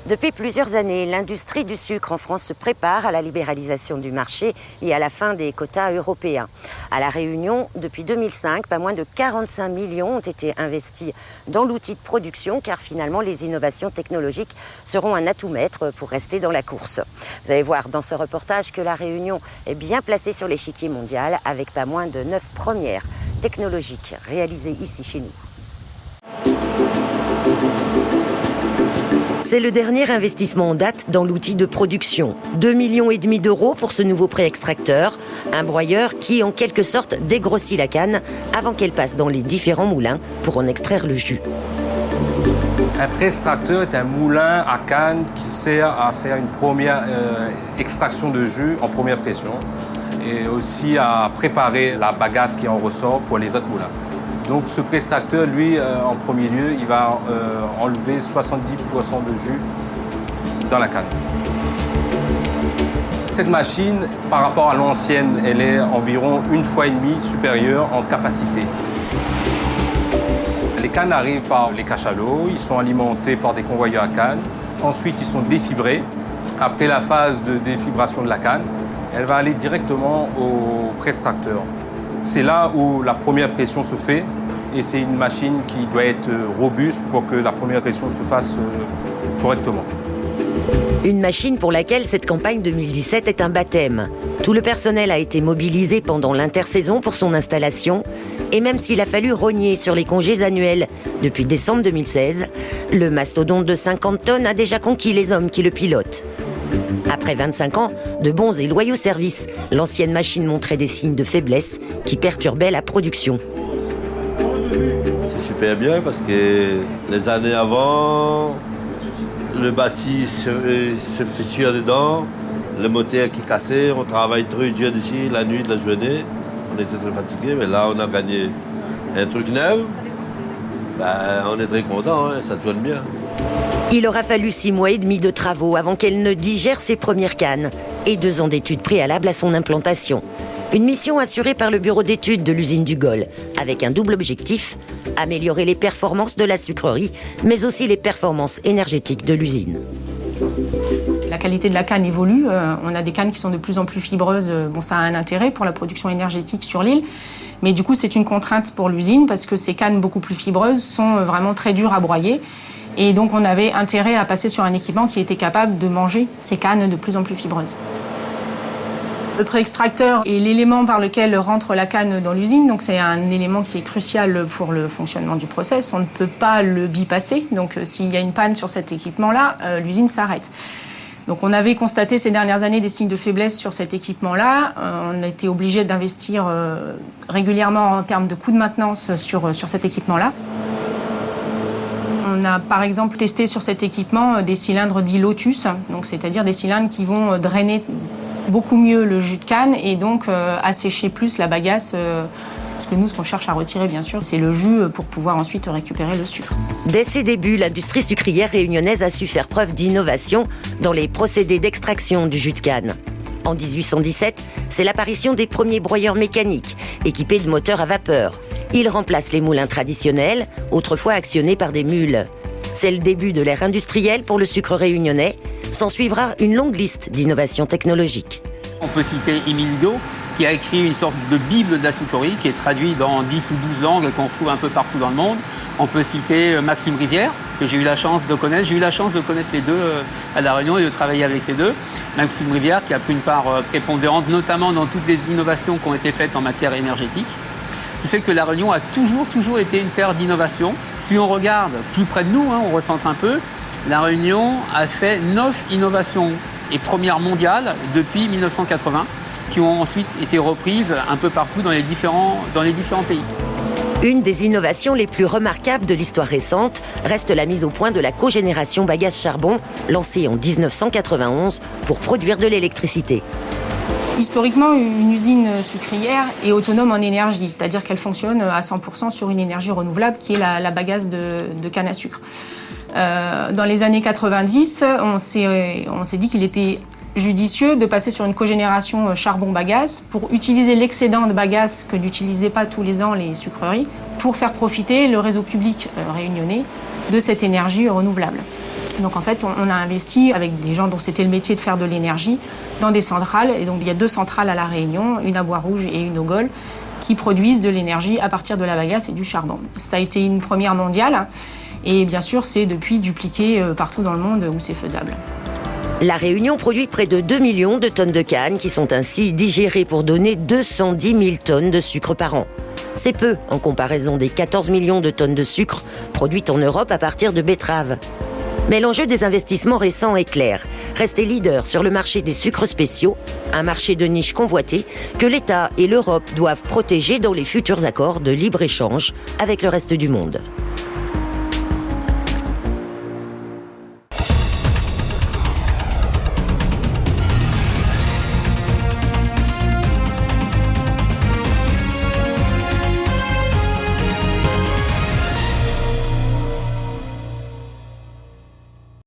Depuis plusieurs années, l'industrie du sucre en France se prépare à la libéralisation du marché et à la fin des quotas européens. À La Réunion, depuis 2005, pas moins de 45 millions ont été investis dans l'outil de production car finalement les innovations technologiques seront un atout maître pour rester dans la course. Vous allez voir dans ce reportage que La Réunion est bien placée sur l'échiquier mondial avec pas moins de 9 premières technologiques réalisées ici chez nous. C'est le dernier investissement en date dans l'outil de production. 2,5 millions d'euros pour ce nouveau pré-extracteur, un broyeur qui en quelque sorte dégrossit la canne avant qu'elle passe dans les différents moulins pour en extraire le jus. Un pré-extracteur est un moulin à canne qui sert à faire une première extraction de jus en première pression et aussi à préparer la bagasse qui en ressort pour les autres moulins. Donc ce pré-extracteur, lui, en premier lieu, il va enlever 70% de jus dans la canne. Cette machine, par rapport à l'ancienne, elle est environ 1,5 fois supérieure en capacité. Les cannes arrivent par les cachalots, ils sont alimentés par des convoyeurs à canne. Ensuite, ils sont défibrés. Après la phase de défibration de la canne, elle va aller directement au pré-extracteur. C'est là où la première pression se fait et c'est une machine qui doit être robuste pour que la première pression se fasse correctement. Une machine pour laquelle cette campagne 2017 est un baptême. Tout le personnel a été mobilisé pendant l'intersaison pour son installation et même s'il a fallu rogner sur les congés annuels depuis décembre 2016, le mastodonte de 50 tonnes a déjà conquis les hommes qui le pilotent. Après 25 ans de bons et loyaux services, l'ancienne machine montrait des signes de faiblesse qui perturbaient la production. C'est super bien parce que les années avant, le bâti se fissure dedans, le moteur qui cassait, on travaille très dur dessus, la nuit, la journée. On était très fatigués, mais là on a gagné un truc neuf. On est très contents, hein, ça tourne bien. Il aura fallu 6 mois et demi de travaux avant qu'elle ne digère ses premières cannes et 2 ans d'études préalables à son implantation. Une mission assurée par le bureau d'études de l'usine du Gol, avec un double objectif, améliorer les performances de la sucrerie, mais aussi les performances énergétiques de l'usine. La qualité de la canne évolue, on a des cannes qui sont de plus en plus fibreuses, ça a un intérêt pour la production énergétique sur l'île, mais du coup c'est une contrainte pour l'usine parce que ces cannes beaucoup plus fibreuses sont vraiment très dures à broyer. Et donc on avait intérêt à passer sur un équipement qui était capable de manger ces cannes de plus en plus fibreuses. Le pré-extracteur est l'élément par lequel rentre la canne dans l'usine, donc c'est un élément qui est crucial pour le fonctionnement du process. On ne peut pas le bypasser, donc s'il y a une panne sur cet équipement-là, l'usine s'arrête. Donc on avait constaté ces dernières années des signes de faiblesse sur cet équipement-là. On a été obligé d'investir régulièrement en termes de coûts de maintenance sur cet équipement-là. On a par exemple testé sur cet équipement des cylindres dits Lotus, donc c'est-à-dire des cylindres qui vont drainer beaucoup mieux le jus de canne et donc assécher plus la bagasse. Parce que nous, ce qu'on cherche à retirer, bien sûr, c'est le jus pour pouvoir ensuite récupérer le sucre. Dès ses débuts, l'industrie sucrière réunionnaise a su faire preuve d'innovation dans les procédés d'extraction du jus de canne. En 1817, c'est l'apparition des premiers broyeurs mécaniques, équipés de moteurs à vapeur. Ils remplacent les moulins traditionnels, autrefois actionnés par des mules. C'est le début de l'ère industrielle pour le sucre réunionnais. S'en suivra une longue liste d'innovations technologiques. On peut citer Émile Hugo, qui a écrit une sorte de bible de la sucrerie, qui est traduite dans 10 ou 12 langues et qu'on retrouve un peu partout dans le monde. On peut citer Maxime Rivière, que j'ai eu la chance de connaître. J'ai eu la chance de connaître les deux à La Réunion et de travailler avec les deux. Maxime Rivière, qui a pris une part prépondérante, notamment dans toutes les innovations qui ont été faites en matière énergétique. Ce qui fait que La Réunion a toujours été une terre d'innovation. Si on regarde plus près de nous, on recentre un peu, La Réunion a fait 9 innovations et premières mondiales depuis 1980, qui ont ensuite été reprises un peu partout dans les différents pays. Une des innovations les plus remarquables de l'histoire récente reste la mise au point de la cogénération bagasse-charbon, lancée en 1991 pour produire de l'électricité. Historiquement, une usine sucrière est autonome en énergie, c'est-à-dire qu'elle fonctionne à 100% sur une énergie renouvelable qui est la bagasse de canne à sucre. Dans les années 90, on s'est dit qu'il était judicieux de passer sur une cogénération charbon-bagasse pour utiliser l'excédent de bagasse que n'utilisaient pas tous les ans les sucreries pour faire profiter le réseau public réunionnais de cette énergie renouvelable. Donc en fait, on a investi avec des gens dont c'était le métier de faire de l'énergie dans des centrales. Et donc il y a 2 centrales à La Réunion, une à Bois-Rouge et une au Gol, qui produisent de l'énergie à partir de la bagasse et du charbon. Ça a été une première mondiale. Et bien sûr, c'est depuis dupliqué partout dans le monde où c'est faisable. La Réunion produit près de 2 millions de tonnes de canne qui sont ainsi digérées pour donner 210 000 tonnes de sucre par an. C'est peu en comparaison des 14 millions de tonnes de sucre produites en Europe à partir de betteraves. Mais l'enjeu des investissements récents est clair. Rester leader sur le marché des sucres spéciaux, un marché de niche convoité que l'État et l'Europe doivent protéger dans les futurs accords de libre-échange avec le reste du monde.